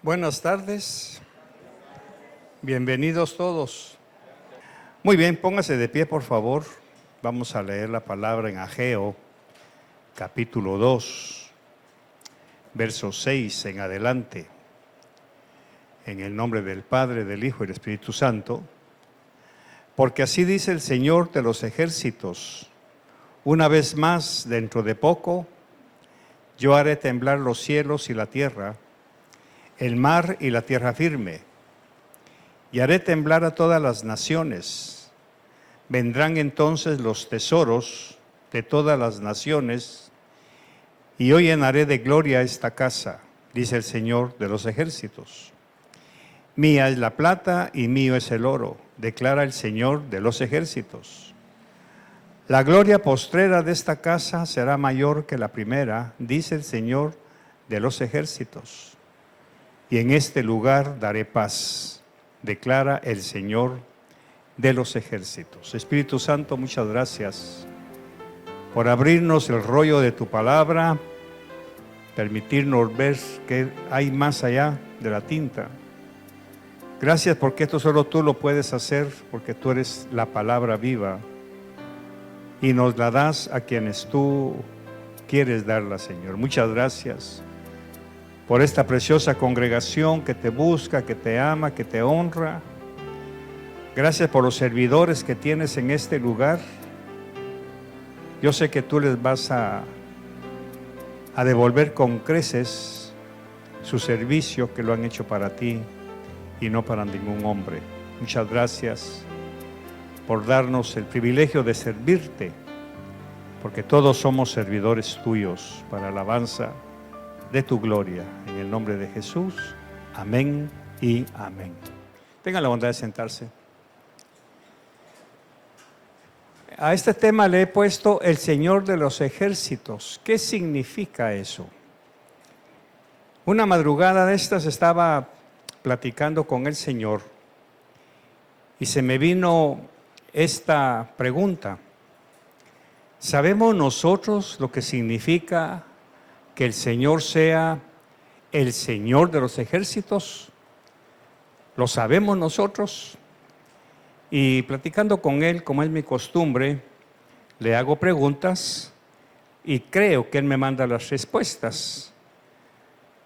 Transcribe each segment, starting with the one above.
Buenas tardes, bienvenidos todos. Muy bien, póngase de pie por favor. Vamos a leer la palabra en Ageo, capítulo 2, verso 6 en adelante. En el nombre del Padre, del Hijo y del Espíritu Santo. Porque así dice el Señor de los ejércitos: una vez más, dentro de poco, yo haré temblar los cielos y la tierra, el mar y la tierra firme, y haré temblar a todas las naciones. Vendrán entonces los tesoros de todas las naciones, y yo llenaré de gloria esta casa, dice el Señor de los ejércitos. Mía es la plata y mío es el oro, declara el Señor de los ejércitos. La gloria postrera de esta casa será mayor que la primera, dice el Señor de los ejércitos. Y en este lugar daré paz, declara el Señor de los ejércitos. Espíritu Santo, muchas gracias por abrirnos el rollo de tu palabra, permitirnos ver que hay más allá de la tinta. Gracias porque esto solo tú lo puedes hacer, porque tú eres la palabra viva y nos la das a quienes tú quieres darla, Señor. Muchas gracias por esta preciosa congregación que te busca, que te ama, que te honra. Gracias por los servidores que tienes en este lugar. Yo sé que tú les vas a devolver con creces su servicio que lo han hecho para ti y no para ningún hombre. Muchas gracias por darnos el privilegio de servirte, porque todos somos servidores tuyos para alabanza de tu gloria. En el nombre de Jesús, amén y amén. Tengan la bondad de sentarse. A este tema le he puesto el Señor de los ejércitos. ¿Qué significa eso? Una madrugada de estas estaba platicando con el Señor y se me vino esta pregunta: ¿sabemos nosotros lo que significa que el Señor sea el Señor de los ejércitos? ¿Lo sabemos nosotros? Y platicando con él, como es mi costumbre, le hago preguntas y creo que él me manda las respuestas.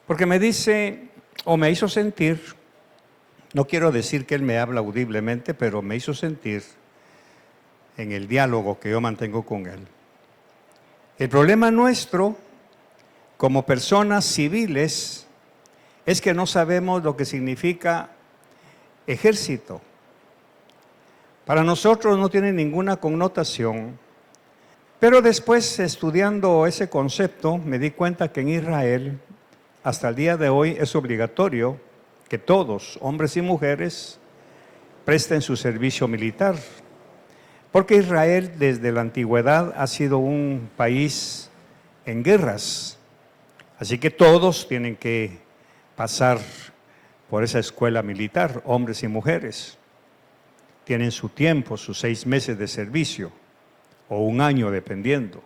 Porque me dice, o me hizo sentir, no quiero decir que él me habla audiblemente, pero me hizo sentir en el diálogo que yo mantengo con él. El problema nuestro como personas civiles es que no sabemos lo que significa ejército. Para nosotros no tiene ninguna connotación, pero después, estudiando ese concepto, me di cuenta que en Israel hasta el día de hoy es obligatorio que todos, hombres y mujeres, presten su servicio militar, porque Israel desde la antigüedad ha sido un país en guerras. Así que todos tienen que pasar por esa escuela militar, hombres y mujeres. Tienen su tiempo, sus 6 meses de servicio, o 1 año dependiendo.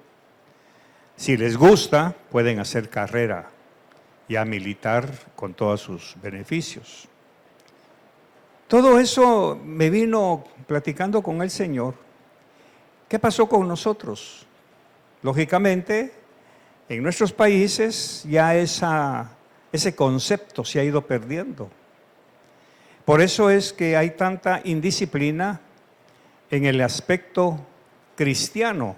Si les gusta, pueden hacer carrera ya militar con todos sus beneficios. Todo eso me vino platicando con el Señor. ¿Qué pasó con nosotros? Lógicamente, en nuestros países ya ese concepto se ha ido perdiendo. Por eso es que hay tanta indisciplina en el aspecto cristiano,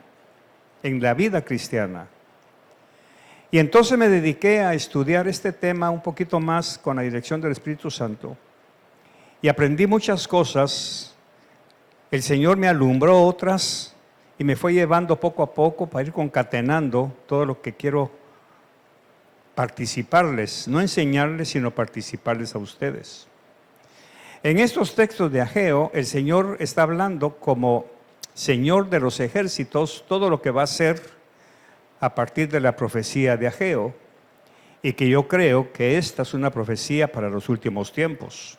en la vida cristiana. Y entonces me dediqué a estudiar este tema un poquito más con la dirección del Espíritu Santo y aprendí muchas cosas. El Señor me alumbró otras y me fue llevando poco a poco para ir concatenando todo lo que quiero participarles, no enseñarles, sino participarles a ustedes. En estos textos de Ageo, el Señor está hablando como Señor de los ejércitos, todo lo que va a hacer a partir de la profecía de Ageo, y que yo creo que esta es una profecía para los últimos tiempos.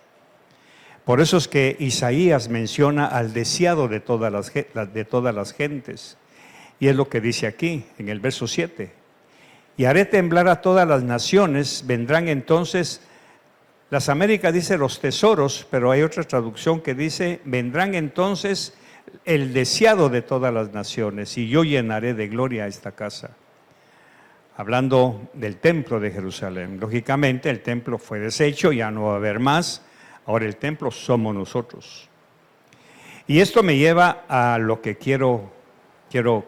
Por eso es que Isaías menciona al deseado de todas las gentes, y es lo que dice aquí en el verso 7. Y haré temblar a todas las naciones, vendrán entonces, las Américas dice los tesoros, pero hay otra traducción que dice, vendrán entonces el deseado de todas las naciones, y yo llenaré de gloria a esta casa. Hablando del templo de Jerusalén. Lógicamente el templo fue deshecho, ya no va a haber más, ahora el templo somos nosotros. Y esto me lleva a lo que quiero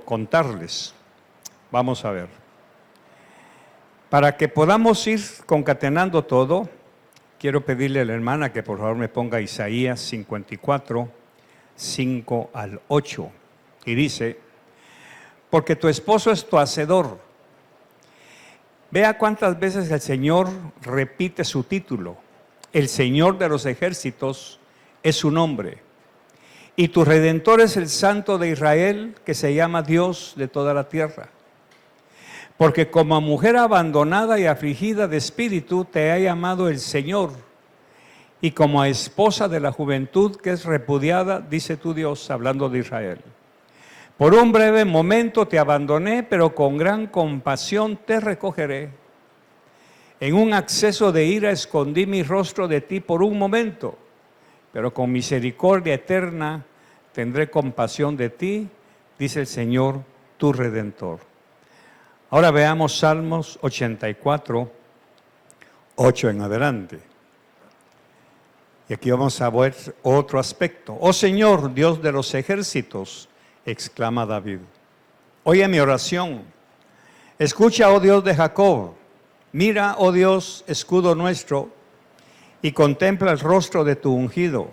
contarles. Vamos a ver. Para que podamos ir concatenando todo, quiero pedirle a la hermana que por favor me ponga Isaías 54, 5 al 8. Y dice, porque tu esposo es tu hacedor. Vea cuántas veces el Señor repite su título. El Señor de los ejércitos es su nombre. Y tu Redentor es el Santo de Israel, que se llama Dios de toda la tierra. Porque como a mujer abandonada y afligida de espíritu te ha llamado el Señor. Y como a esposa de la juventud que es repudiada, dice tu Dios, hablando de Israel. Por un breve momento te abandoné, pero con gran compasión te recogeré. En un acceso de ira escondí mi rostro de ti por un momento, pero con misericordia eterna tendré compasión de ti, dice el Señor, tu Redentor. Ahora veamos Salmos 84, 8 en adelante. Y aquí vamos a ver otro aspecto. Oh Señor, Dios de los ejércitos, exclama David, oye mi oración, escucha, oh Dios de Jacob, mira, oh Dios, escudo nuestro, y contempla el rostro de tu ungido,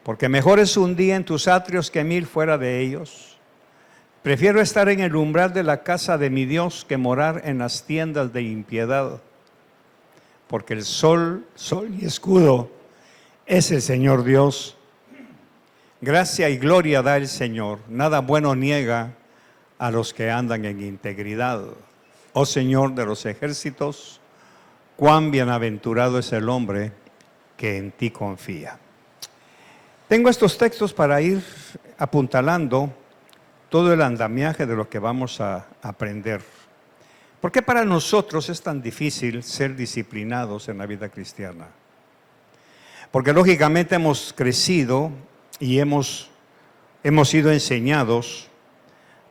porque mejor es un día en tus atrios que 1000 fuera de ellos. Prefiero estar en el umbral de la casa de mi Dios que morar en las tiendas de impiedad, porque el sol y escudo es el Señor Dios. Gracia y gloria da el Señor, nada bueno niega a los que andan en integridad. Oh Señor de los ejércitos, cuán bienaventurado es el hombre que en ti confía. Tengo estos textos para ir apuntalando todo el andamiaje de lo que vamos a aprender. ¿Por qué para nosotros es tan difícil ser disciplinados en la vida cristiana? Porque lógicamente hemos crecido y hemos sido enseñados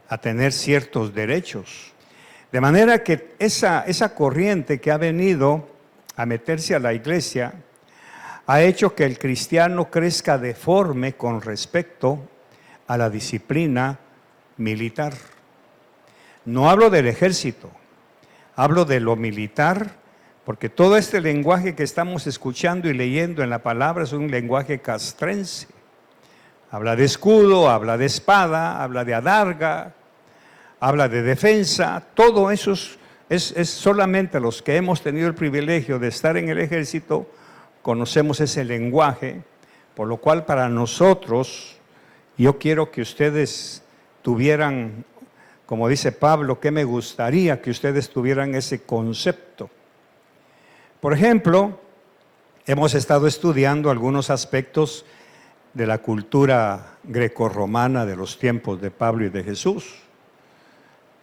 a tener ciertos derechos. De manera que esa corriente que ha venido a meterse a la iglesia ha hecho que el cristiano crezca deforme con respecto a la disciplina militar. No hablo del ejército, hablo de lo militar, porque todo este lenguaje que estamos escuchando y leyendo en la palabra es un lenguaje castrense. Habla de escudo, habla de espada, habla de adarga, habla de defensa. Todo eso es solamente los que hemos tenido el privilegio de estar en el ejército, conocemos ese lenguaje, por lo cual para nosotros, yo quiero que ustedes tuvieran, como dice Pablo, que me gustaría que ustedes tuvieran ese concepto. Por ejemplo, hemos estado estudiando algunos aspectos de la cultura grecorromana de los tiempos de Pablo y de Jesús.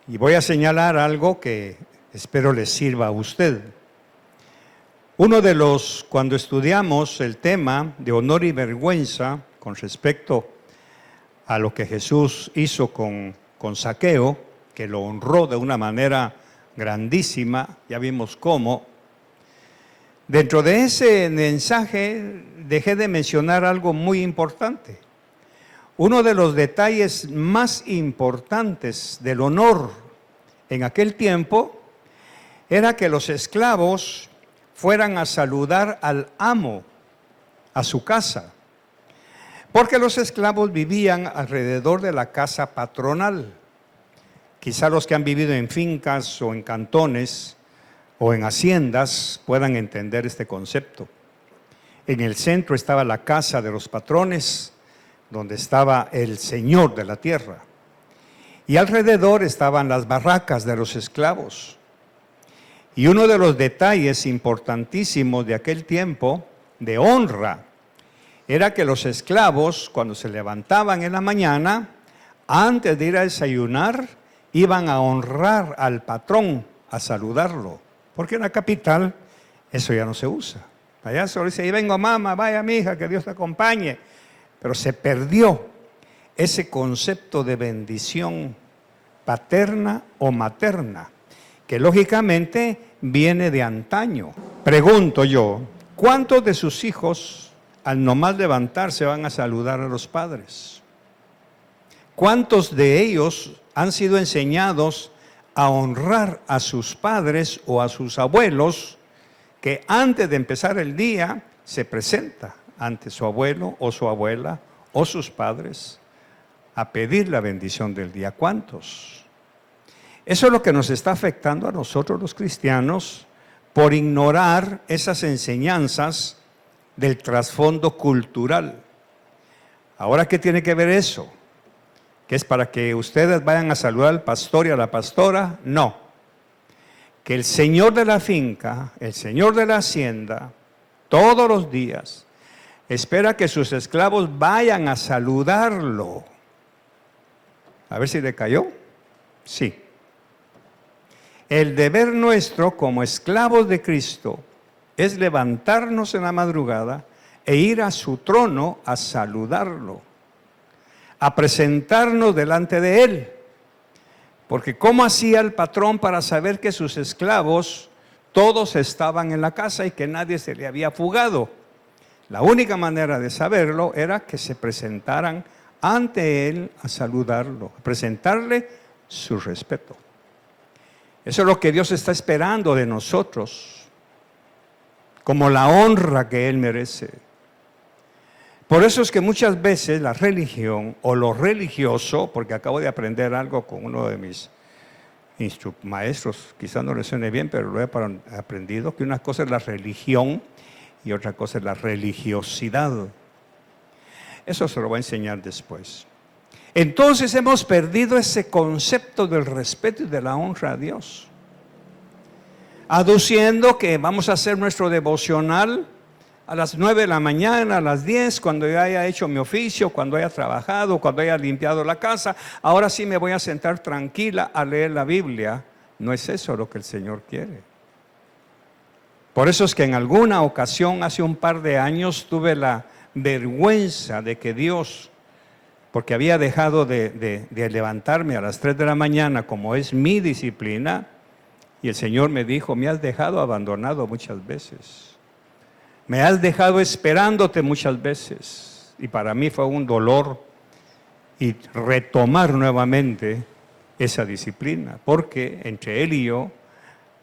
Y voy a señalar algo que espero les sirva a usted. Cuando estudiamos el tema de honor y vergüenza con respecto a lo que Jesús hizo con Zaqueo, que lo honró de una manera grandísima, ya vimos cómo. Dentro de ese mensaje dejé de mencionar algo muy importante. Uno de los detalles más importantes del honor en aquel tiempo era que los esclavos fueran a saludar al amo a su casa, porque los esclavos vivían alrededor de la casa patronal. Quizá los que han vivido en fincas o en cantones o en haciendas puedan entender este concepto. En el centro estaba la casa de los patrones, donde estaba el señor de la tierra. Y alrededor estaban las barracas de los esclavos. Y uno de los detalles importantísimos de aquel tiempo, de honra, era que los esclavos, cuando se levantaban en la mañana, antes de ir a desayunar, iban a honrar al patrón, a saludarlo. Porque en la capital eso ya no se usa. Allá solo dice, ahí vengo mamá, vaya mi hija, que Dios te acompañe. Pero se perdió ese concepto de bendición paterna o materna, que lógicamente viene de antaño. Pregunto yo, ¿cuántos de sus hijos al nomás levantarse van a saludar a los padres? ¿Cuántos de ellos han sido enseñados a honrar a sus padres o a sus abuelos, que antes de empezar el día se presenta ante su abuelo o su abuela o sus padres a pedir la bendición del día? ¿Cuántos? Eso es lo que nos está afectando a nosotros los cristianos por ignorar esas enseñanzas del trasfondo cultural. Ahora, ¿qué tiene que ver eso? ¿Que es para que ustedes vayan a saludar al pastor y a la pastora? No. Que el señor de la finca, el señor de la hacienda, todos los días, espera que sus esclavos vayan a saludarlo. A ver si le cayó. Sí. El deber nuestro como esclavos de Cristo es levantarnos en la madrugada e ir a su trono a saludarlo, a presentarnos delante de Él. Porque ¿cómo hacía el patrón para saber que sus esclavos todos estaban en la casa y que nadie se le había fugado? La única manera de saberlo era que se presentaran ante Él a saludarlo, a presentarle su respeto. Eso es lo que Dios está esperando de nosotros, como la honra que Él merece. Por eso es que muchas veces la religión o lo religioso, porque acabo de aprender algo con uno de mis maestros, quizás no le suene bien, pero lo he aprendido, que una cosa es la religión y otra cosa es la religiosidad. Eso se lo voy a enseñar después. Entonces hemos perdido ese concepto del respeto y de la honra a Dios, aduciendo que vamos a hacer nuestro devocional a las 9 de la mañana, a las 10, cuando yo haya hecho mi oficio, cuando haya trabajado, cuando haya limpiado la casa. Ahora sí me voy a sentar tranquila a leer la Biblia. No es eso lo que el Señor quiere. Por eso es que en alguna ocasión, hace un par de años, tuve la vergüenza de que Dios, porque había dejado de levantarme a las 3 de la mañana, como es mi disciplina, y el Señor me dijo, me has dejado abandonado muchas veces. Me has dejado esperándote muchas veces. Y para mí fue un dolor y retomar nuevamente esa disciplina, porque entre Él y yo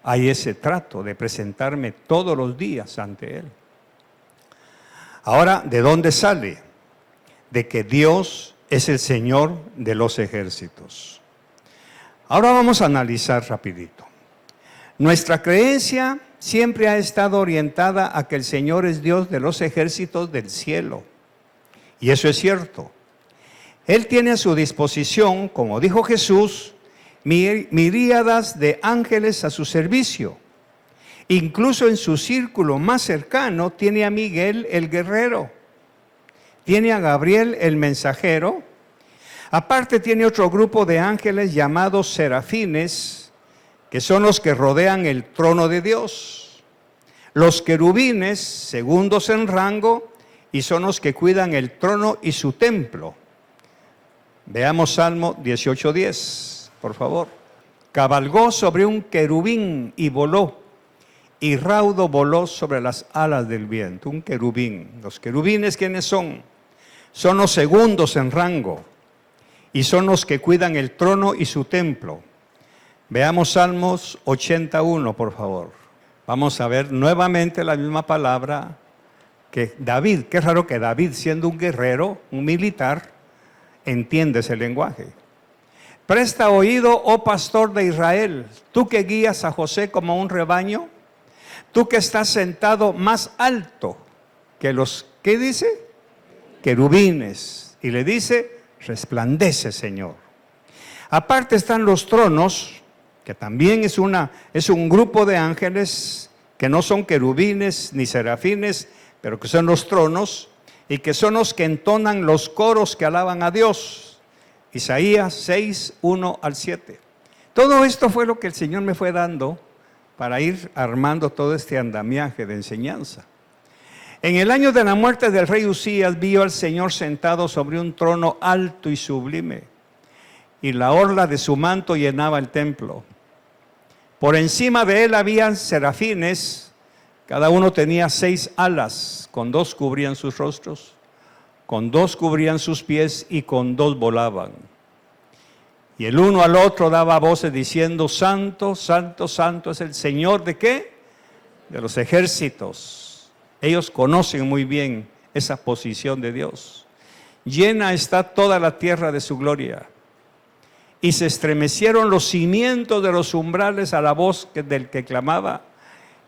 hay ese trato de presentarme todos los días ante Él. Ahora, ¿de dónde sale? De que Dios es el Señor de los ejércitos. Ahora vamos a analizar rapidito. Nuestra creencia siempre ha estado orientada a que el Señor es Dios de los ejércitos del cielo. Y eso es cierto. Él tiene a su disposición, como dijo Jesús, miríadas de ángeles a su servicio. Incluso en su círculo más cercano tiene a Miguel el guerrero, tiene a Gabriel el mensajero. Aparte tiene otro grupo de ángeles llamados serafines, que son los que rodean el trono de Dios. Los querubines, segundos en rango, y son los que cuidan el trono y su templo. Veamos Salmo 18:10, por favor. Cabalgó sobre un querubín y voló, y raudo voló sobre las alas del viento. Un querubín. Los querubines, ¿quiénes son? Son los segundos en rango, y son los que cuidan el trono y su templo. Veamos Salmos 81, por favor. Vamos a ver nuevamente la misma palabra que David. Qué raro que David, siendo un guerrero, un militar, entiende ese lenguaje. Presta oído, oh pastor de Israel, tú que guías a José como un rebaño, tú que estás sentado más alto ¿qué dice? Querubines. Y le dice, resplandece, Señor. Aparte están los tronos, que también es un grupo de ángeles que no son querubines ni serafines, pero que son los tronos y que son los que entonan los coros que alaban a Dios. Isaías 6, 1 al 7. Todo esto fue lo que el Señor me fue dando para ir armando todo este andamiaje de enseñanza. En el año de la muerte del rey Usías, vio al Señor sentado sobre un trono alto y sublime, y la orla de su manto llenaba el templo. Por encima de él había serafines, cada uno tenía 6 alas, con 2 cubrían sus rostros, con 2 cubrían sus pies y con 2 volaban. Y el uno al otro daba voces diciendo, Santo, Santo, Santo es el Señor, ¿de qué? De los ejércitos. Ellos conocen muy bien esa posición de Dios. Llena está toda la tierra de su gloria. Y se estremecieron los cimientos de los umbrales a la voz del que clamaba,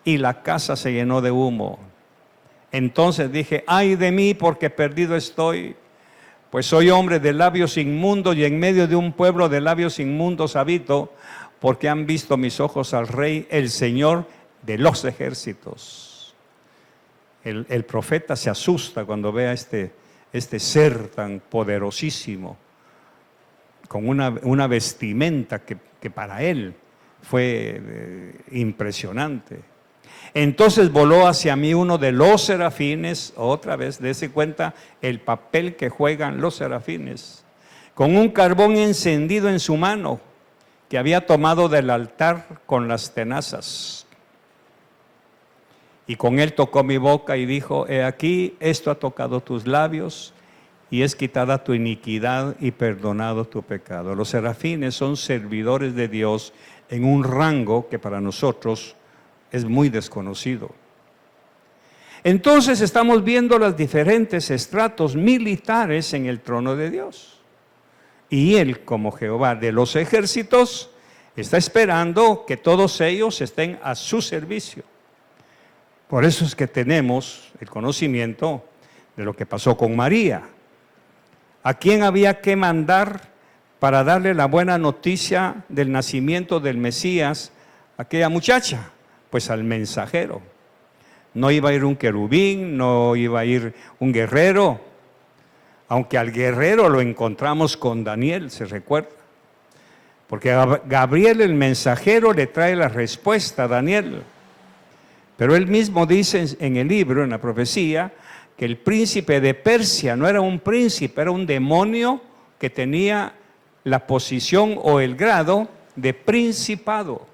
y la casa se llenó de humo. Entonces dije, ay de mí, porque perdido estoy, pues soy hombre de labios inmundos, y en medio de un pueblo de labios inmundos habito, porque han visto mis ojos al Rey, el Señor de los ejércitos. El profeta se asusta cuando ve a este ser tan poderosísimo, con una vestimenta que para él fue impresionante. Entonces voló hacia mí uno de los serafines, otra vez, dése cuenta el papel que juegan los serafines, con un carbón encendido en su mano, que había tomado del altar con las tenazas. Y con él tocó mi boca y dijo, he aquí, esto ha tocado tus labios, y es quitada tu iniquidad y perdonado tu pecado. Los serafines son servidores de Dios en un rango que para nosotros es muy desconocido. Entonces estamos viendo los diferentes estratos militares en el trono de Dios. Y Él, como Jehová de los ejércitos, está esperando que todos ellos estén a su servicio. Por eso es que tenemos el conocimiento de lo que pasó con María. ¿A quién había que mandar para darle la buena noticia del nacimiento del Mesías a aquella muchacha? Pues al mensajero. No iba a ir un querubín, no iba a ir un guerrero, aunque al guerrero lo encontramos con Daniel, se recuerda. Porque Gabriel, el mensajero, le trae la respuesta a Daniel. Pero él mismo dice en el libro, en la profecía, que el príncipe de Persia no era un príncipe, era un demonio que tenía la posición o el grado de principado.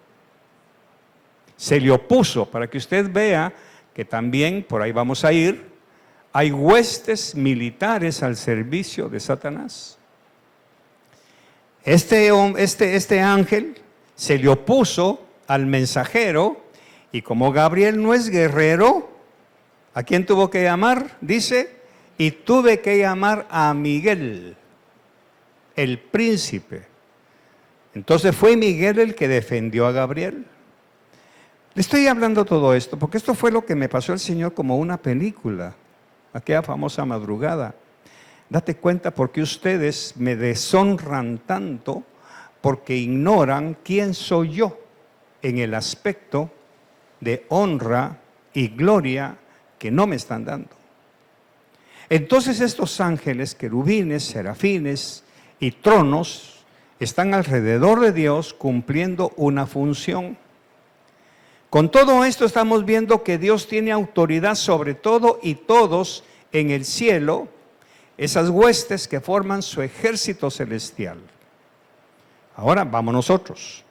Se le opuso, para que usted vea que también, por ahí vamos a ir, hay huestes militares al servicio de Satanás. Este ángel se le opuso al mensajero, y como Gabriel no es guerrero, ¿a quién tuvo que llamar? Dice, y tuve que llamar a Miguel, el príncipe. Entonces fue Miguel el que defendió a Gabriel. Le estoy hablando todo esto, porque esto fue lo que me pasó el Señor como una película, aquella famosa madrugada. Date cuenta por qué ustedes me deshonran tanto, porque ignoran quién soy yo en el aspecto de honra y gloria que no me están dando. Entonces estos ángeles, querubines, serafines y tronos están alrededor de Dios cumpliendo una función. Con todo esto estamos viendo que Dios tiene autoridad sobre todo y todos en el cielo, esas huestes que forman su ejército celestial. Ahora vamos nosotros.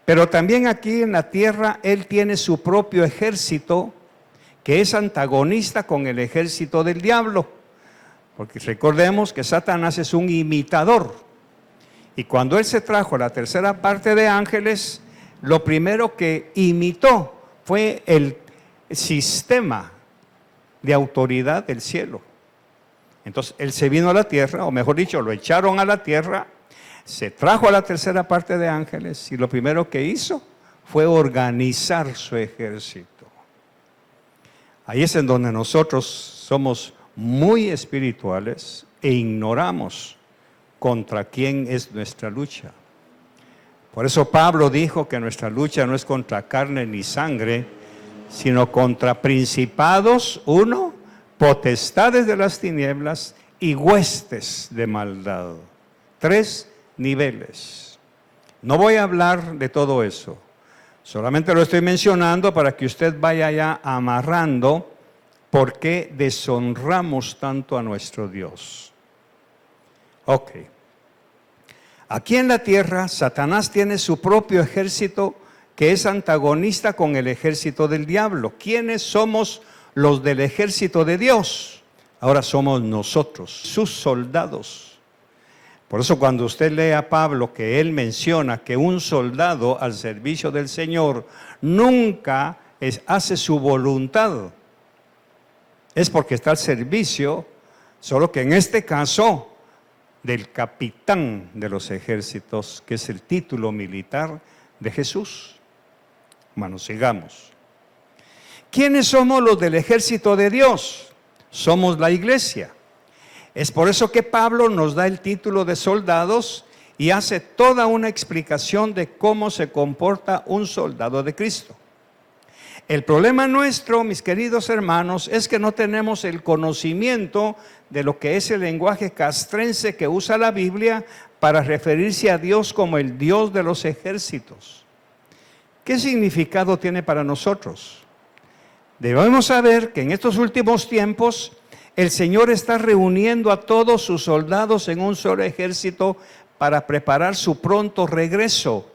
Pero también aquí en la tierra Él tiene su propio ejército que es antagonista con el ejército del diablo. Porque recordemos que Satanás es un imitador. Y cuando Él se trajo la tercera parte de ángeles, lo primero que imitó fue el sistema de autoridad del cielo. Entonces Él se vino a la tierra, o mejor dicho, lo echaron a la tierra, se trajo a la tercera parte de ángeles y lo primero que hizo fue organizar su ejército. Ahí es en donde nosotros somos muy espirituales e ignoramos contra quién es nuestra lucha. Por eso Pablo dijo que nuestra lucha no es contra carne ni sangre, sino contra principados, uno, potestades de las tinieblas y huestes de maldad. 3 niveles. No voy a hablar de todo eso. Solamente lo estoy mencionando para que usted vaya ya amarrando por qué deshonramos tanto a nuestro Dios. Ok. Aquí en la tierra, Satanás tiene su propio ejército que es antagonista con el ejército del diablo. ¿Quiénes somos los del ejército de Dios? Ahora somos nosotros, sus soldados. Por eso cuando usted lee a Pablo que él menciona que un soldado al servicio del Señor nunca hace su voluntad, es porque está al servicio, solo que en este caso del capitán de los ejércitos, que es el título militar de Jesús. Bueno, sigamos. ¿Quiénes somos los del ejército de Dios? Somos la iglesia. Es por eso que Pablo nos da el título de soldados y hace toda una explicación de cómo se comporta un soldado de Cristo. El problema nuestro, mis queridos hermanos, es que no tenemos el conocimiento de lo que es el lenguaje castrense que usa la Biblia para referirse a Dios como el Dios de los ejércitos. ¿Qué significado tiene para nosotros? Debemos saber que en estos últimos tiempos el Señor está reuniendo a todos sus soldados en un solo ejército para preparar su pronto regreso.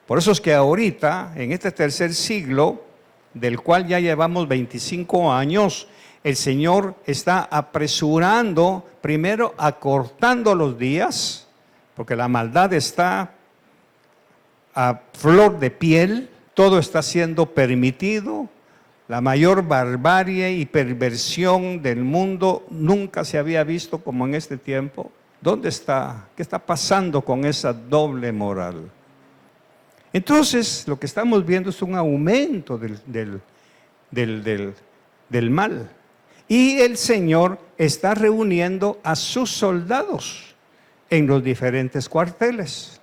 Por eso es que ahorita, en este tercer siglo, del cual ya llevamos 25 años, el Señor está apresurando, primero acortando los días, porque la maldad está a flor de piel, todo está siendo permitido, la mayor barbarie y perversión del mundo nunca se había visto como en este tiempo. ¿Dónde está? ¿Qué está pasando con esa doble moral? Entonces, lo que estamos viendo es un aumento del mal. Y el Señor está reuniendo a sus soldados en los diferentes cuarteles.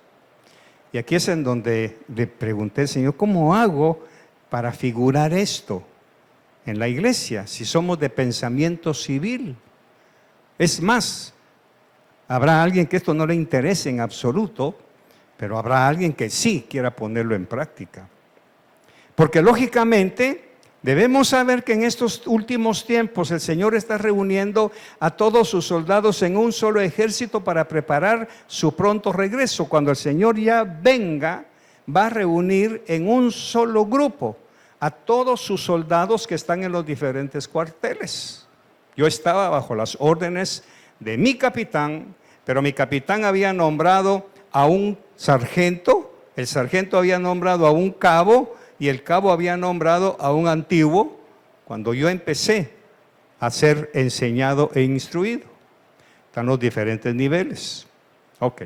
Y aquí es en donde le pregunté al Señor, ¿cómo hago para figurar esto en la iglesia si somos de pensamiento civil? Es más, habrá alguien que esto no le interese en absoluto, pero habrá alguien que sí quiera ponerlo en práctica. Porque lógicamente debemos saber que en estos últimos tiempos el Señor está reuniendo a todos sus soldados en un solo ejército para preparar su pronto regreso. Cuando el Señor ya venga, va a reunir en un solo grupo a todos sus soldados que están en los diferentes cuarteles. Yo estaba bajo las órdenes de mi capitán, pero mi capitán había nombrado a un sargento, el sargento había nombrado a un cabo y el cabo había nombrado a un antiguo cuando yo empecé a ser enseñado e instruido. Están los diferentes niveles. Ok.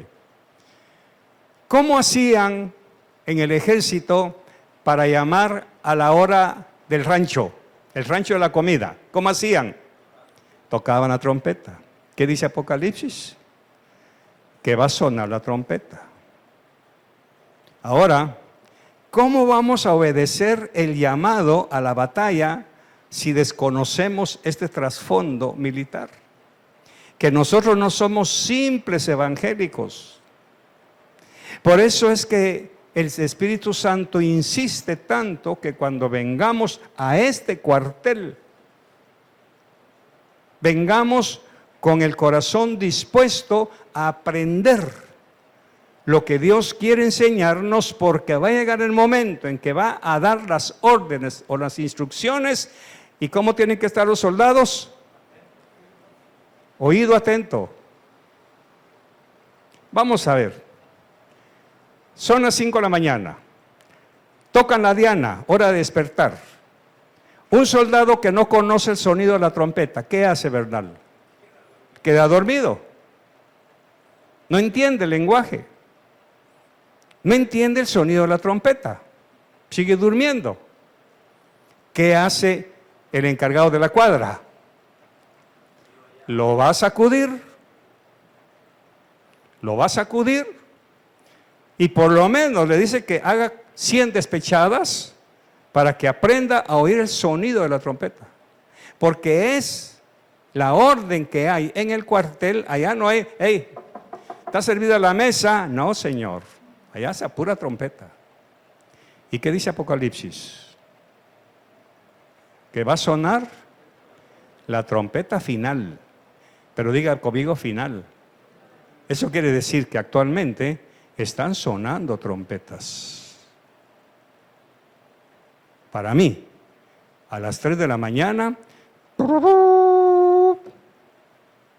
¿Cómo hacían en el ejército para llamar a la hora del rancho, el rancho de la comida? ¿Cómo hacían? Tocaban la trompeta. ¿Qué dice Apocalipsis? Que va a sonar la trompeta. Ahora, ¿cómo vamos a obedecer el llamado a la batalla si desconocemos este trasfondo militar? Que nosotros no somos simples evangélicos. Por eso es que el Espíritu Santo insiste tanto que cuando vengamos a este cuartel, vengamos con el corazón dispuesto a aprender lo que Dios quiere enseñarnos, porque va a llegar el momento en que va a dar las órdenes o las instrucciones. ¿Y cómo tienen que estar los soldados? Oído atento. Vamos a ver. Son las 5 de la mañana. Tocan la diana, hora de despertar. Un soldado que no conoce el sonido de la trompeta, ¿qué hace, Bernal? Queda dormido. No entiende el lenguaje. No entiende el sonido de la trompeta. Sigue durmiendo. ¿Qué hace el encargado de la cuadra? Lo va a sacudir. Lo va a sacudir. Y por lo menos le dice que haga 100 despechadas para que aprenda a oír el sonido de la trompeta. Porque es la orden que hay en el cuartel. Allá no hay, hey, ¿está servida la mesa? No, señor. Allá se apura trompeta. ¿Y qué dice Apocalipsis? Que va a sonar la trompeta final. Pero diga conmigo final. Eso quiere decir que actualmente están sonando trompetas. Para mí, a las 3 de la mañana.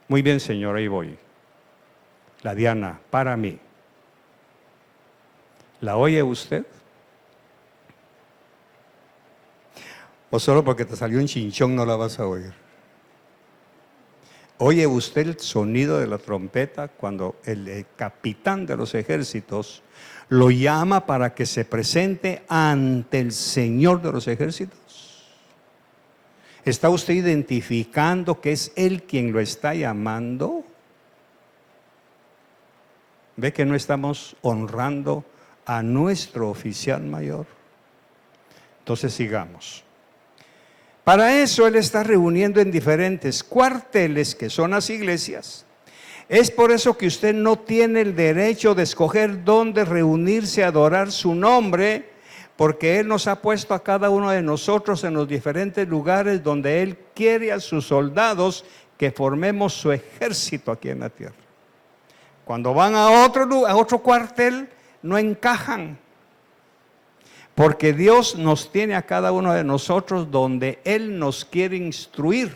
Muy bien, señor, ahí voy. La Diana, para mí. ¿La oye usted? ¿O solo porque te salió un chinchón no la vas a oír? ¿Oye usted el sonido de la trompeta cuando el capitán de los ejércitos lo llama para que se presente ante el Señor de los ejércitos? ¿Está usted identificando que es Él quien lo está llamando? ¿Ve que no estamos honrando a nuestro oficial mayor? Entonces sigamos. Para eso Él está reuniendo en diferentes cuarteles, que son las iglesias. Es por eso que usted no tiene el derecho de escoger dónde reunirse a adorar su nombre, porque Él nos ha puesto a cada uno de nosotros en los diferentes lugares donde Él quiere a sus soldados que formemos su ejército aquí en la tierra. Cuando van a otro cuartel, no encajan. Porque Dios nos tiene a cada uno de nosotros donde Él nos quiere instruir.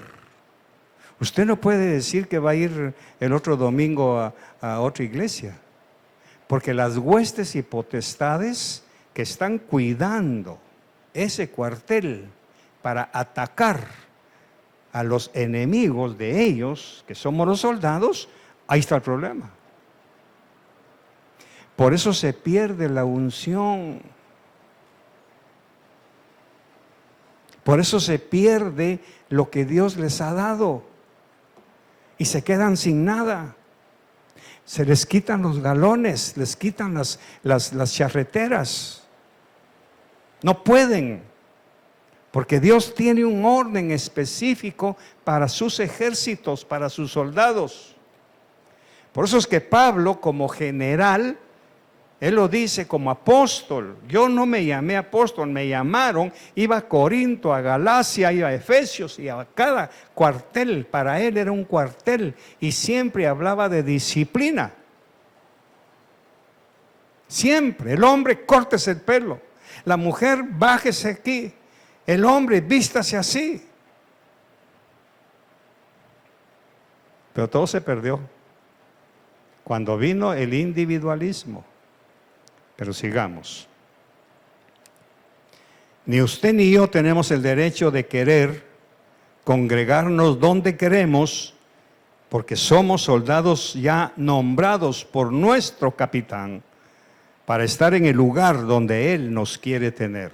Usted no puede decir que va a ir el otro domingo a otra iglesia. Porque las huestes y potestades que están cuidando ese cuartel para atacar a los enemigos de ellos, que somos los soldados, ahí está el problema. Por eso se pierde la unción. Por eso se pierde lo que Dios les ha dado. Y se quedan sin nada. Se les quitan los galones, les quitan las charreteras. No pueden. Porque Dios tiene un orden específico para sus ejércitos, para sus soldados. Por eso es que Pablo, como general, él lo dice como apóstol. Yo no me llamé apóstol, me llamaron. Iba a Corinto, a Galacia, iba a Efesios y a cada cuartel. Para él era un cuartel y siempre hablaba de disciplina. Siempre. El hombre, córtese el pelo. La mujer, bájese aquí. El hombre, vístase así. Pero todo se perdió cuando vino el individualismo. Pero sigamos. Ni usted ni yo tenemos el derecho de querer congregarnos donde queremos, porque somos soldados ya nombrados por nuestro capitán para estar en el lugar donde Él nos quiere tener.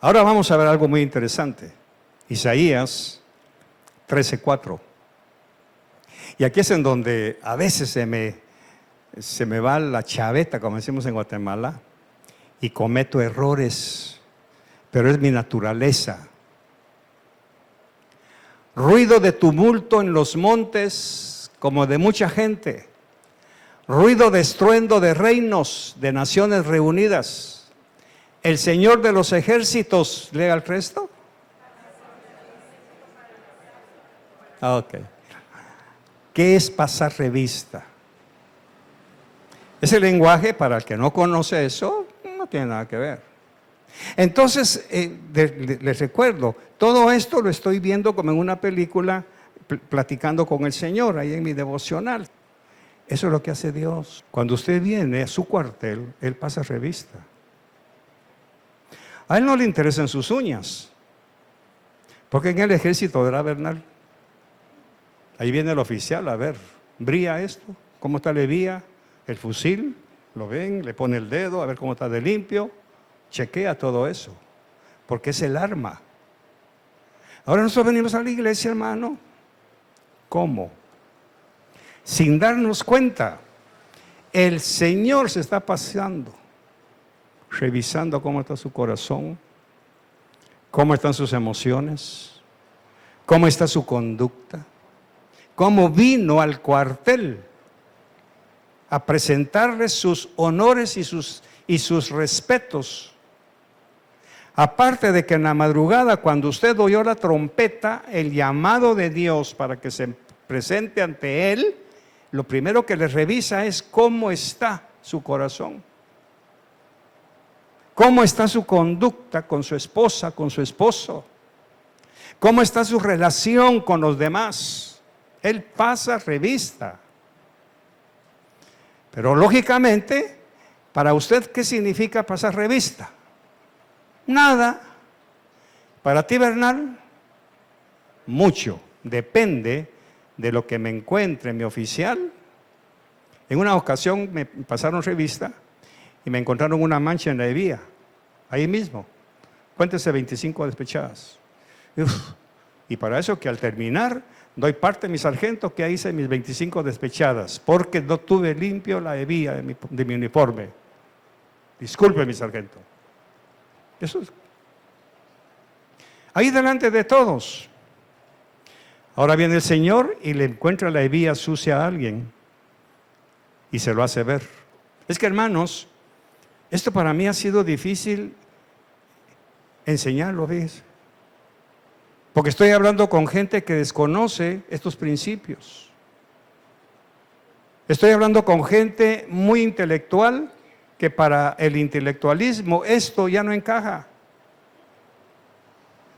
Ahora vamos a ver algo muy interesante. Isaías 13:4. Y aquí es en donde a veces se me va la chaveta, como decimos en Guatemala, y cometo errores, pero es mi naturaleza. Ruido de tumulto en los montes, como de mucha gente. Ruido de estruendo de reinos, de naciones reunidas. El Señor de los ejércitos, lea el resto. Ok. ¿Qué es pasar revista? Ese lenguaje, para el que no conoce eso, no tiene nada que ver. Entonces, les recuerdo, todo esto lo estoy viendo como en una película, platicando con el Señor, ahí en mi devocional. Eso es lo que hace Dios. Cuando usted viene a su cuartel, Él pasa revista. A Él no le interesan sus uñas, porque en el ejército era Bernal. Ahí viene el oficial, a ver, ¿brilla esto? ¿Cómo está le vía? El fusil, lo ven, le pone el dedo, a ver cómo está de limpio, chequea todo eso, porque es el arma. Ahora nosotros venimos a la iglesia, hermano. ¿Cómo? Sin darnos cuenta. El Señor se está paseando, revisando cómo está su corazón, cómo están sus emociones, cómo está su conducta, cómo vino al cuartel a presentarles sus honores y sus respetos. Aparte de que en la madrugada, cuando usted oyó la trompeta, el llamado de Dios para que se presente ante Él, lo primero que le revisa es cómo está su corazón. ¿Cómo está su conducta con su esposa, con su esposo? ¿Cómo está su relación con los demás? Él pasa revista. Pero lógicamente, para usted, ¿qué significa pasar revista? Nada. Para ti, Bernal, mucho. Depende de lo que me encuentre en mi oficial. En una ocasión me pasaron revista y me encontraron una mancha en la hebilla, ahí mismo. Cuéntese 25 despechadas. Y para eso que al terminar doy parte a mi sargento que hice mis 25 despechadas, porque no tuve limpio la hebilla de mi uniforme. Disculpe, mi sargento. Eso es. Ahí delante de todos. Ahora viene el Señor y le encuentra la hebilla sucia a alguien y se lo hace ver. Es que, hermanos, esto para mí ha sido difícil enseñarlo, ¿ves? Porque estoy hablando con gente que desconoce estos principios. Estoy hablando con gente muy intelectual que para el intelectualismo esto ya no encaja.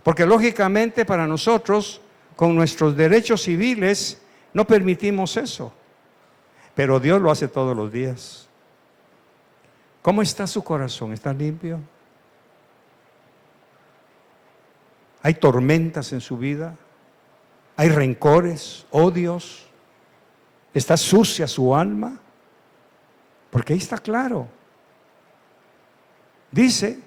Porque lógicamente para nosotros, con nuestros derechos civiles, no permitimos eso. Pero Dios lo hace todos los días. ¿Cómo está su corazón? ¿Está limpio? ¿Hay tormentas en su vida? ¿Hay rencores, odios? ¿Está sucia su alma? Porque ahí está claro. Dice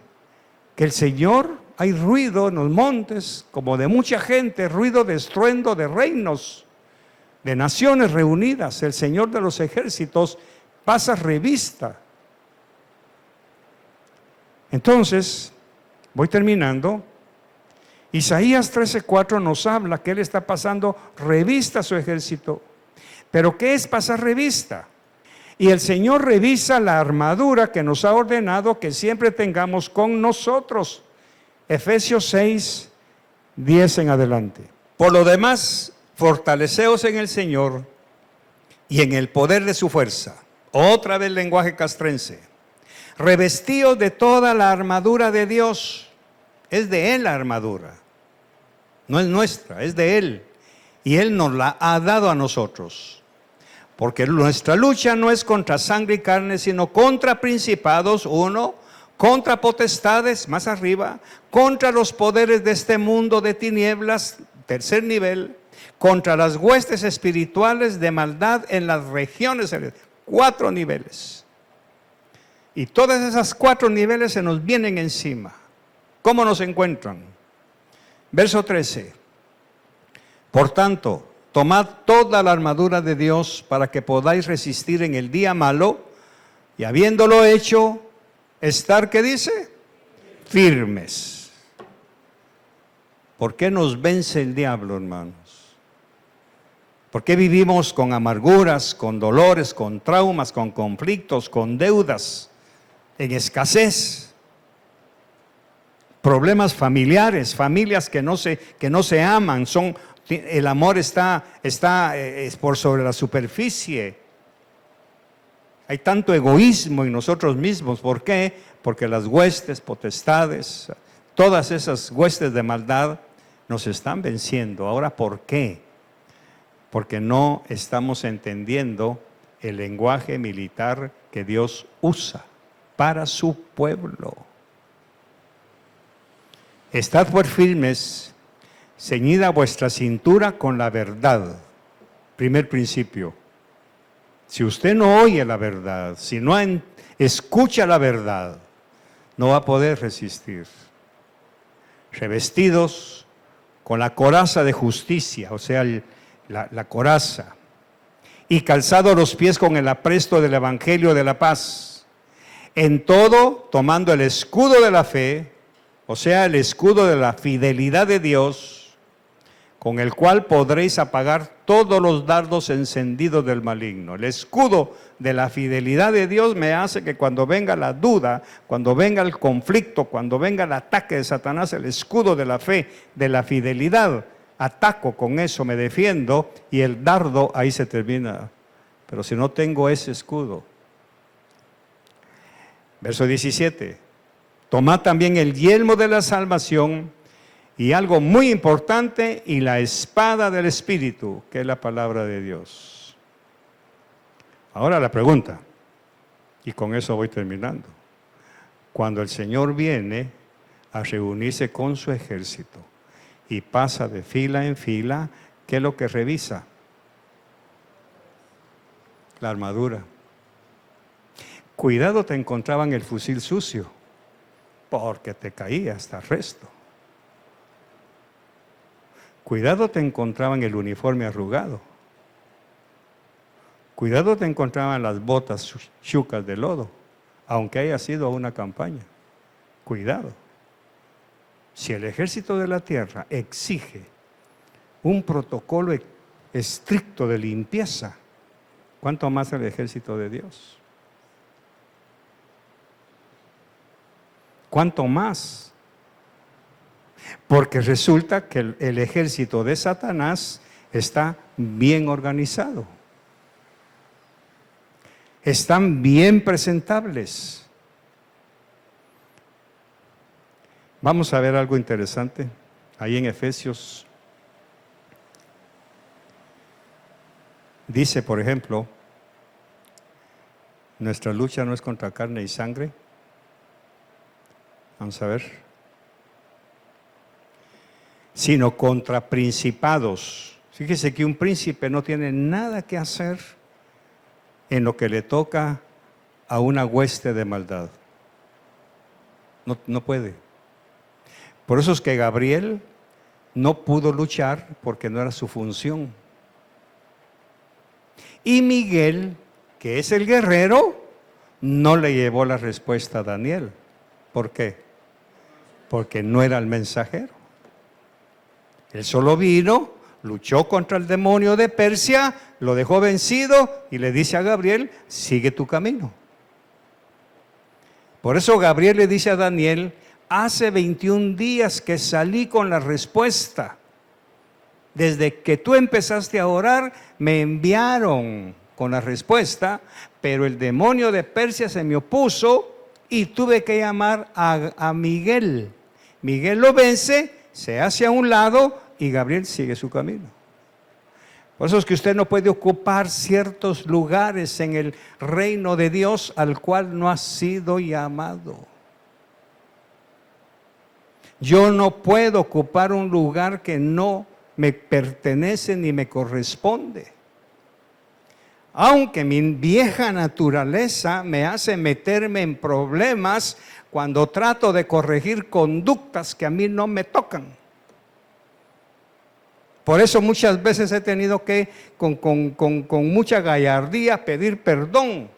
que el Señor, hay ruido en los montes, como de mucha gente, ruido de estruendo de reinos, de naciones reunidas. El Señor de los ejércitos pasa revista. Entonces, voy terminando. Isaías 13:4 nos habla que Él está pasando revista a su ejército. ¿Pero qué es pasar revista? Y el Señor revisa la armadura que nos ha ordenado que siempre tengamos con nosotros. Efesios 6:10 en adelante. Por lo demás, fortaleceos en el Señor y en el poder de su fuerza. Otra vez lenguaje castrense. Revestíos de toda la armadura de Dios. Es de Él la armadura. No es nuestra, es de Él. Y Él nos la ha dado a nosotros. Porque nuestra lucha no es contra sangre y carne, sino contra principados, uno, contra potestades, más arriba, contra los poderes de este mundo de tinieblas, tercer nivel, contra las huestes espirituales de maldad en las regiones, 4 niveles. Y todas esas 4 niveles se nos vienen encima. ¿Cómo nos encuentran? Verso 13. Por tanto, tomad toda la armadura de Dios para que podáis resistir en el día malo y habiéndolo hecho, estar, ¿qué dice? Firmes. ¿Por qué nos vence el diablo, hermanos? ¿Por qué vivimos con amarguras, con dolores, con traumas, con conflictos, con deudas, en escasez? Problemas familiares, familias que no se aman, el amor está por sobre la superficie. Hay tanto egoísmo en nosotros mismos. ¿Por qué? Porque las huestes, potestades, todas esas huestes de maldad nos están venciendo. Ahora, ¿por qué? Porque no estamos entendiendo el lenguaje militar que Dios usa para su pueblo. Estad pues firmes, ceñida vuestra cintura con la verdad. Primer principio. Si usted no oye la verdad, si no escucha la verdad, no va a poder resistir. Revestidos con la coraza de justicia, o sea, la coraza, y calzado los pies con el apresto del evangelio de la paz. En todo, tomando el escudo de la fe, o sea, el escudo de la fidelidad de Dios, con el cual podréis apagar todos los dardos encendidos del maligno. El escudo de la fidelidad de Dios me hace que cuando venga la duda, cuando venga el conflicto, cuando venga el ataque de Satanás, el escudo de la fe, de la fidelidad, ataco con eso, me defiendo y el dardo ahí se termina. Pero si no tengo ese escudo. Verso 17. Tomad también el yelmo de la salvación y algo muy importante, y la espada del Espíritu, que es la palabra de Dios. Ahora la pregunta, y con eso voy terminando. Cuando el Señor viene a reunirse con su ejército y pasa de fila en fila, ¿qué es lo que revisa? La armadura. Cuidado, te encontraban el fusil sucio, porque te caía hasta el resto. Cuidado, te encontraban el uniforme arrugado. Cuidado, te encontraban las botas chucas de lodo, aunque haya sido una campaña. Cuidado. Si el ejército de la tierra exige un protocolo estricto de limpieza, ¿cuánto más el ejército de Dios? ¿Cuánto más? Porque resulta que el ejército de Satanás está bien organizado. Están bien presentables. Vamos a ver algo interesante ahí en Efesios. Dice, por ejemplo, nuestra lucha no es contra carne y sangre. Vamos a ver. Sino contra principados. Fíjese que un príncipe no tiene nada que hacer en lo que le toca a una hueste de maldad. No puede. Por eso es que Gabriel no pudo luchar, porque no era su función. Y Miguel, que es el guerrero, no le llevó la respuesta a Daniel. ¿Por qué? Porque no era el mensajero. Él solo vino, luchó contra el demonio de Persia, lo dejó vencido y le dice a Gabriel, sigue tu camino. Por eso Gabriel le dice a Daniel, hace 21 días que salí con la respuesta. Desde que tú empezaste a orar, me enviaron con la respuesta, pero el demonio de Persia se me opuso y tuve que llamar a Miguel. Miguel lo vence, se hace a un lado y Gabriel sigue su camino. Por eso es que usted no puede ocupar ciertos lugares en el reino de Dios al cual no ha sido llamado. Yo no puedo ocupar un lugar que no me pertenece ni me corresponde. Aunque mi vieja naturaleza me hace meterme en problemas cuando trato de corregir conductas que a mí no me tocan. Por eso muchas veces he tenido que, con mucha gallardía, pedir perdón.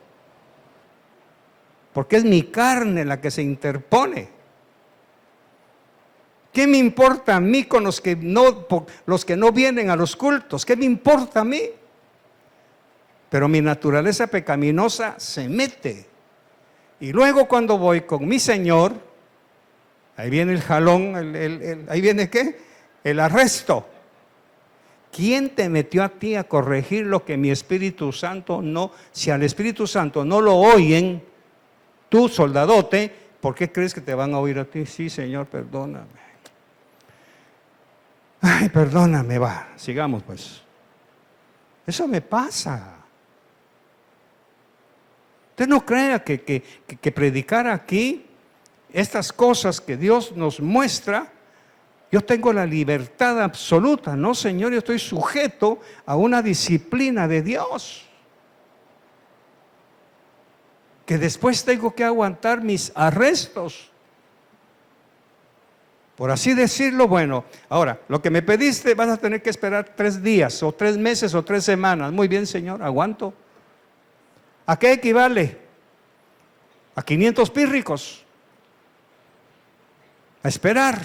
Porque es mi carne la que se interpone. ¿Qué me importa a mí con los que no vienen a los cultos? ¿Qué me importa a mí? Pero mi naturaleza pecaminosa se mete. Y luego cuando voy con mi Señor, ahí viene el jalón, ahí viene ¿qué? El arresto. ¿Quién te metió a ti a corregir lo que mi Espíritu Santo no? Si al Espíritu Santo no lo oyen, tú, soldadote, ¿por qué crees que te van a oír a ti? Sí, Señor, perdóname. Ay, perdóname, va, sigamos pues. Eso me pasa. Usted no crea que predicar aquí estas cosas que Dios nos muestra, yo tengo la libertad absoluta. No, Señor, yo estoy sujeto a una disciplina de Dios. Que después tengo que aguantar mis arrestos. Por así decirlo, bueno, ahora, lo que me pediste vas a tener que esperar 3 días, o 3 meses, o 3 semanas. Muy bien, Señor, aguanto. ¿A qué equivale? A 500 pírricos. A esperar.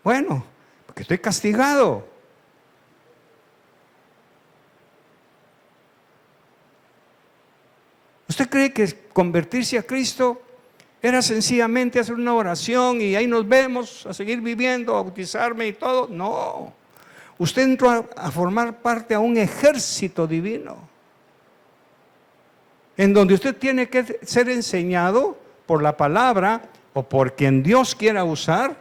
Bueno, porque estoy castigado. ¿Usted cree que convertirse a Cristo era sencillamente hacer una oración y ahí nos vemos, a seguir viviendo, a bautizarme y todo? No. Usted entró a formar parte a un ejército divino, en donde usted tiene que ser enseñado por la palabra o por quien Dios quiera usar,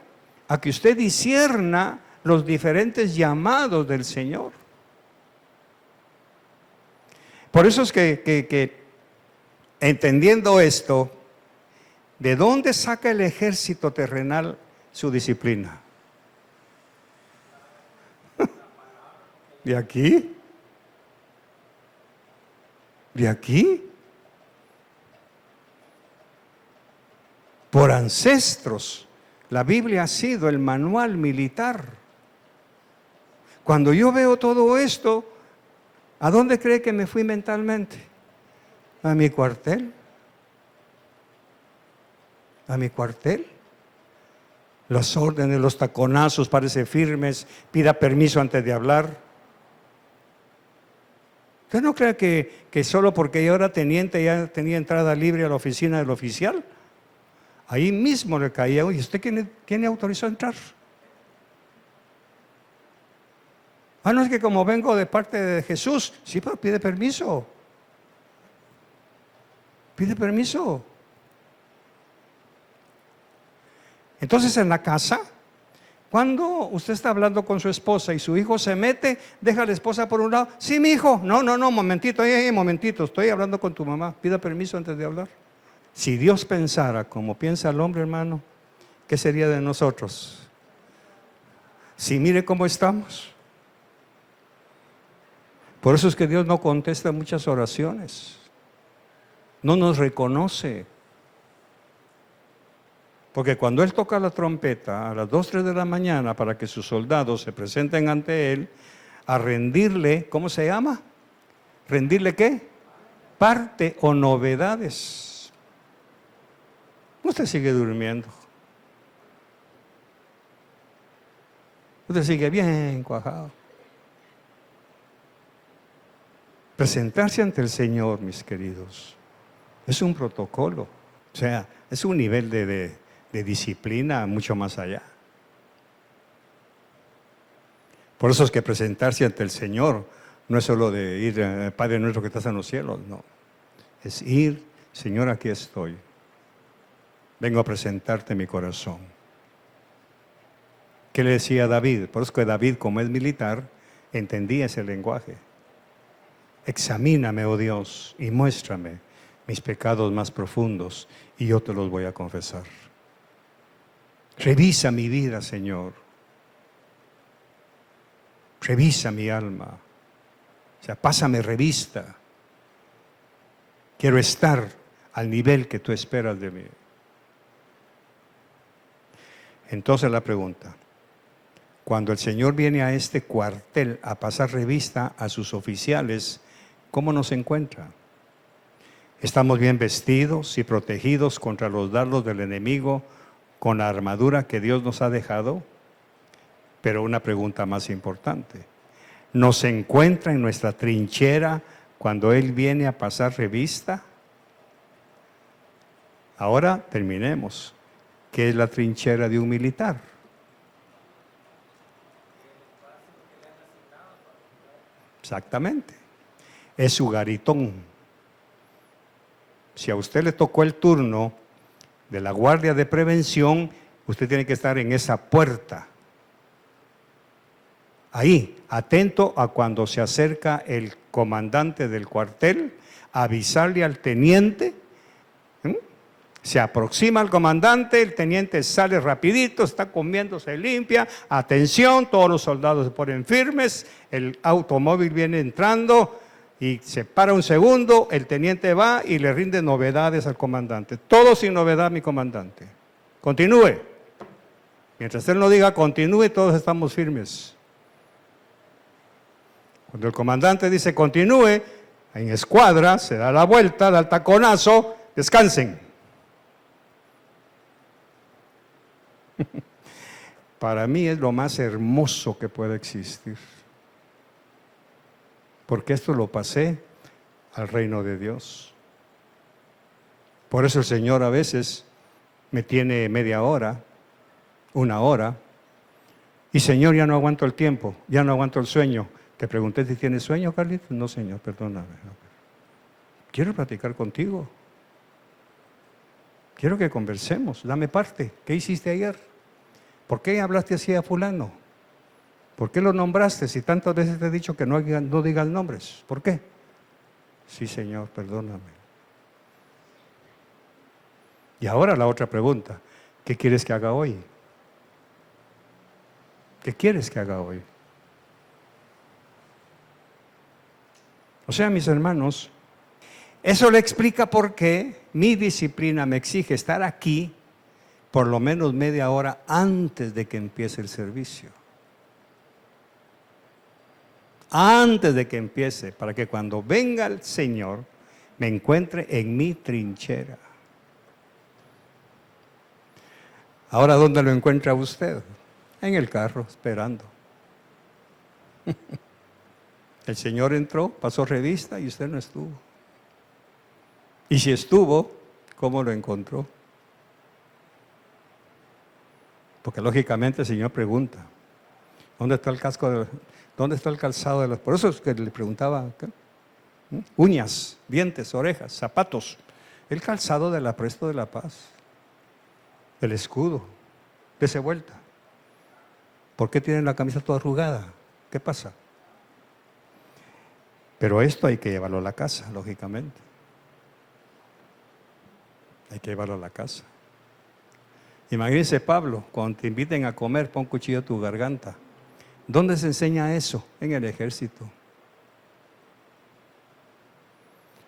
a que usted discierna los diferentes llamados del Señor. Por eso es que entendiendo esto, ¿de dónde saca el ejército terrenal su disciplina? ¿De aquí? ¿De aquí? Por ancestros. La Biblia ha sido el manual militar. Cuando yo veo todo esto, ¿a dónde cree que me fui mentalmente? A mi cuartel. A mi cuartel. Las órdenes, los taconazos, parece firmes, pida permiso antes de hablar. ¿Usted no cree que solo porque yo era teniente ya tenía entrada libre a la oficina del oficial? Ahí mismo le caía, oye, ¿usted quién le autorizó a entrar? No es que como vengo de parte de Jesús, sí, pero pide permiso. Pide permiso. Entonces en la casa, cuando usted está hablando con su esposa y su hijo se mete, deja a la esposa por un lado. Sí, mi hijo. No, momentito, momentito. Estoy hablando con tu mamá. Pida permiso antes de hablar. Si Dios pensara como piensa el hombre, hermano, ¿qué sería de nosotros? Si mire cómo estamos. Por eso es que Dios no contesta muchas oraciones. No nos reconoce. Porque cuando Él toca la trompeta a las 2, 3 de la mañana para que sus soldados se presenten ante Él a rendirle, ¿cómo se llama? ¿Rendirle qué? Parte o novedades. Usted sigue durmiendo. Usted sigue bien cuajado. Presentarse ante el Señor, mis queridos, es un protocolo. O sea, es un nivel de disciplina mucho más allá. Por eso es que presentarse ante el Señor no es solo de ir, Padre nuestro que estás en los cielos, no. Es ir, Señor, aquí estoy. Vengo a presentarte mi corazón. ¿Qué le decía David? Por eso que David, como es militar, entendía ese lenguaje. Examíname, oh Dios, y muéstrame mis pecados más profundos, y yo te los voy a confesar. Revisa mi vida, Señor. Revisa mi alma. O sea, pásame revista. Quiero estar al nivel que tú esperas de mí. Entonces la pregunta, cuando el Señor viene a este cuartel a pasar revista a sus oficiales, ¿cómo nos encuentra? ¿Estamos bien vestidos y protegidos contra los dardos del enemigo con la armadura que Dios nos ha dejado? Pero una pregunta más importante, ¿nos encuentra en nuestra trinchera cuando Él viene a pasar revista? Ahora terminemos. ¿Qué es la trinchera de un militar? Exactamente. Es su garitón. Si a usted le tocó el turno de la guardia de prevención, usted tiene que estar en esa puerta. Ahí, atento a cuando se acerca el comandante del cuartel, avisarle al teniente. Se aproxima al comandante, el teniente sale rapidito, está comiendo, se limpia, atención, todos los soldados se ponen firmes, el automóvil viene entrando y se para un segundo, el teniente va y le rinde novedades al comandante. Todo sin novedad, mi comandante. Continúe. Mientras Él no diga continúe, todos estamos firmes. Cuando el comandante dice continúe, en escuadra, se da la vuelta, da el taconazo, descansen. Para mí es lo más hermoso que puede existir. Porque esto lo pasé al reino de Dios. Por eso el Señor a veces me tiene media hora, una hora, y Señor, ya no aguanto el tiempo, ya no aguanto el sueño. Te pregunté si tienes sueño, Carlitos. No, Señor, perdóname. Quiero platicar contigo. Quiero que conversemos, dame parte. ¿Qué hiciste ayer? ¿Por qué hablaste así a fulano? ¿Por qué lo nombraste si tantas veces te he dicho que no digas nombres? ¿Por qué? Sí, Señor, perdóname. Y ahora la otra pregunta, ¿qué quieres que haga hoy? ¿Qué quieres que haga hoy? O sea, mis hermanos, eso le explica por qué mi disciplina me exige estar aquí por lo menos media hora antes de que empiece el servicio. Antes de que empiece, para que cuando venga el Señor me encuentre en mi trinchera. Ahora, ¿dónde lo encuentra usted? En el carro, esperando. El Señor entró, pasó revista y usted no estuvo. Y si estuvo, ¿cómo lo encontró? Porque lógicamente el Señor pregunta, ¿dónde está el casco? ¿Dónde está el calzado de los? Por eso es que le preguntaba, ¿qué? Uñas, dientes, orejas, zapatos. El calzado del apresto de la paz, el escudo, dese vuelta. ¿Por qué tienen la camisa toda arrugada? ¿Qué pasa? Pero esto hay que llevarlo a la casa, lógicamente. Hay que llevarlo a la casa. Imagínense, Pablo, cuando te inviten a comer, pon cuchillo a tu garganta. ¿Dónde se enseña eso? En el ejército.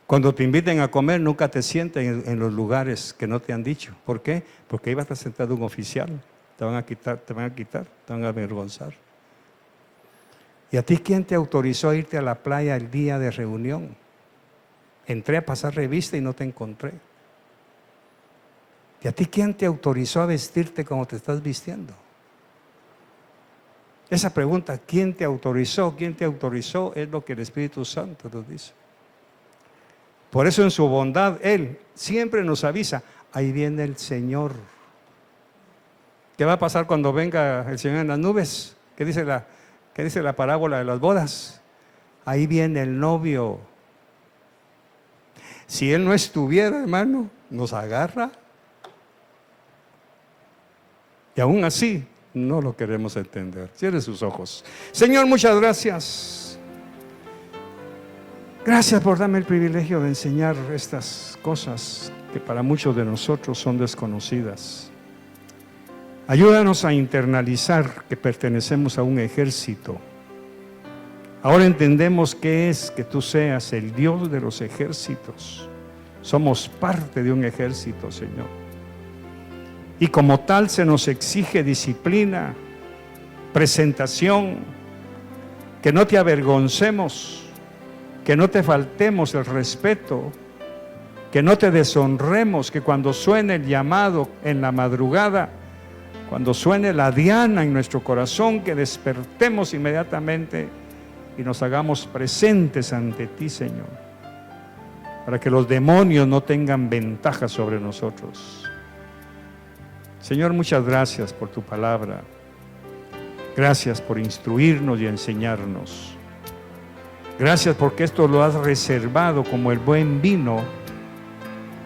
Cuando te inviten a comer, nunca te sienten en los lugares que no te han dicho. ¿Por qué? Porque ahí va a estar sentado un oficial. Te van a quitar, te van a avergonzar. ¿Y a ti quién te autorizó a irte a la playa el día de reunión? Entré a pasar revista y no te encontré. ¿Y a ti quién te autorizó a vestirte como te estás vistiendo? Esa pregunta, ¿quién te autorizó? ¿Quién te autorizó? Es lo que el Espíritu Santo nos dice. Por eso en su bondad, Él siempre nos avisa, ahí viene el Señor. ¿Qué va a pasar cuando venga el Señor en las nubes? ¿Qué dice la parábola de las bodas? Ahí viene el novio. Si Él no estuviera, hermano, nos agarra. Y aún así, no lo queremos entender. Cierre sus ojos. Señor, muchas gracias. Gracias por darme el privilegio de enseñar estas cosas que para muchos de nosotros son desconocidas. Ayúdanos a internalizar que pertenecemos a un ejército. Ahora entendemos qué es que tú seas el Dios de los ejércitos. Somos parte de un ejército, Señor. Y como tal se nos exige disciplina, presentación, que no te avergoncemos, que no te faltemos el respeto, que no te deshonremos, que cuando suene el llamado en la madrugada, cuando suene la diana en nuestro corazón, que despertemos inmediatamente y nos hagamos presentes ante ti, Señor, para que los demonios no tengan ventaja sobre nosotros. Señor, muchas gracias por tu palabra. Gracias por instruirnos y enseñarnos. Gracias porque esto lo has reservado como el buen vino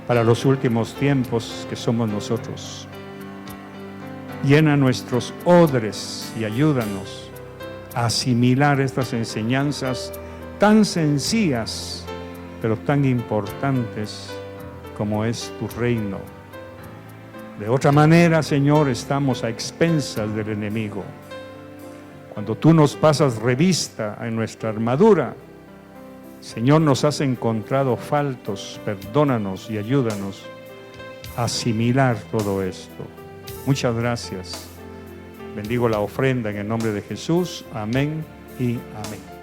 para los últimos tiempos que somos nosotros. Llena nuestros odres y ayúdanos a asimilar estas enseñanzas tan sencillas, pero tan importantes como es tu reino. De otra manera, Señor, estamos a expensas del enemigo. Cuando tú nos pasas revista en nuestra armadura, Señor, nos has encontrado faltos, perdónanos y ayúdanos a asimilar todo esto. Muchas gracias. Bendigo la ofrenda en el nombre de Jesús. Amén y amén.